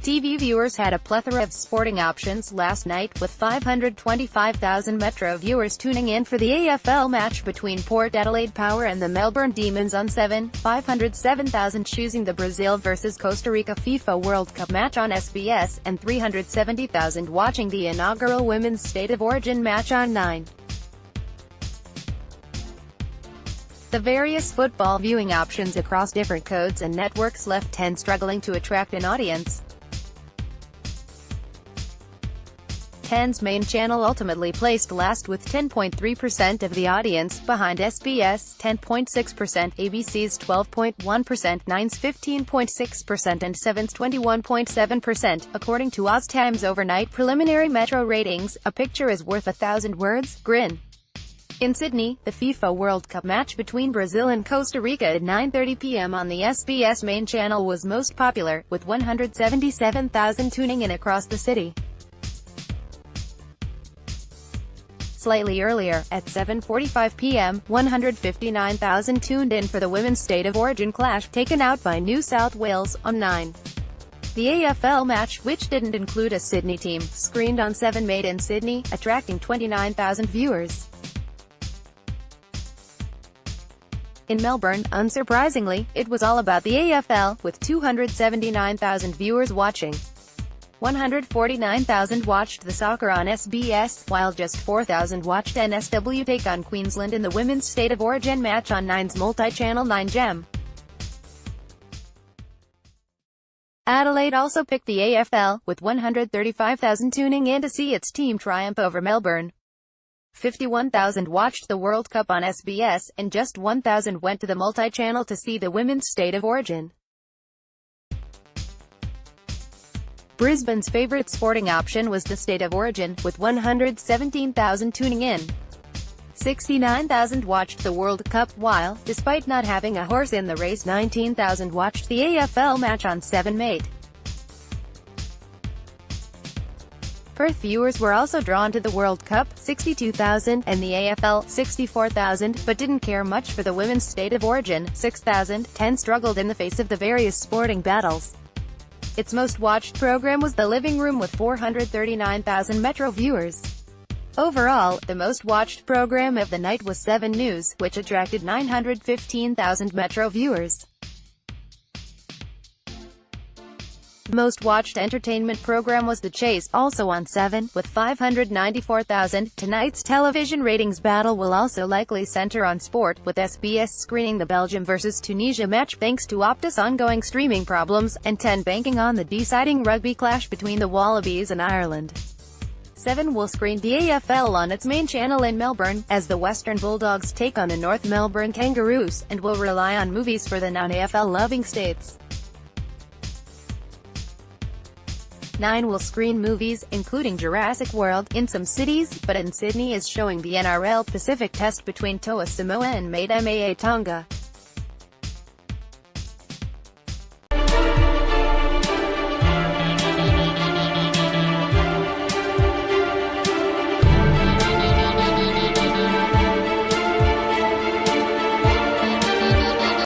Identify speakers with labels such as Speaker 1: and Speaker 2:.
Speaker 1: TV viewers had a plethora of sporting options last night, with 525,000 Metro viewers tuning in for the AFL match between Port Adelaide Power and the Melbourne Demons on 7, 507,000 choosing the Brazil vs Costa Rica FIFA World Cup match on SBS, and 370,000 watching the inaugural Women's State of Origin match on 9. The various football viewing options across different codes and networks left 10 struggling to attract an audience. 10's main channel ultimately placed last with 10.3% of the audience, behind SBS 10.6%, ABC's 12.1%, 9's 15.6% and 7's 21.7%, according to OzTime's overnight preliminary Metro ratings. A picture is worth 1,000 words. Grin. In Sydney, the FIFA World Cup match between Brazil and Costa Rica at 9:30 p.m. on the SBS main channel was most popular, with 177,000 tuning in across the city. Slightly earlier, at 7:45 p.m., 159,000 tuned in for the Women's State of Origin clash, taken out by New South Wales, on 9. The AFL match, which didn't include a Sydney team, screened on 7 made in Sydney, attracting 29,000 viewers. In Melbourne, unsurprisingly, it was all about the AFL, with 279,000 viewers watching. 149,000 watched the soccer on SBS, while just 4,000 watched NSW take on Queensland in the Women's State of Origin match on 9's multi-channel 9 Gem. Adelaide also picked the AFL, with 135,000 tuning in to see its team triumph over Melbourne. 51,000 watched the World Cup on SBS, and just 1,000 went to the multi-channel to see the Women's State of Origin. Brisbane's favourite sporting option was the State of Origin, with 117,000 tuning in. 69,000 watched the World Cup, while, despite not having a horse in the race, 19,000 watched the AFL match on 7 mate. Perth viewers were also drawn to the World Cup, 62,000, and the AFL, 64,000, but didn't care much for the Women's State of Origin, 6,000. 10 struggled in the face of the various sporting battles. Its most watched program was The Living Room, with 439,000 Metro viewers. Overall, the most watched program of the night was 7 News, which attracted 915,000 Metro viewers. The most watched entertainment program was The Chase, also on 7, with 594,000. Tonight's television ratings battle will also likely center on sport, with SBS screening the Belgium vs Tunisia match thanks to Optus' ongoing streaming problems, and 10 banking on the deciding rugby clash between the Wallabies and Ireland. 7 will screen the AFL on its main channel in Melbourne, as the Western Bulldogs take on the North Melbourne Kangaroos, and will rely on movies for the non-AFL loving states. 9 will screen movies, including Jurassic World, in some cities, but in Sydney is showing the NRL Pacific Test between Toa Samoa and Maid Maa Tonga.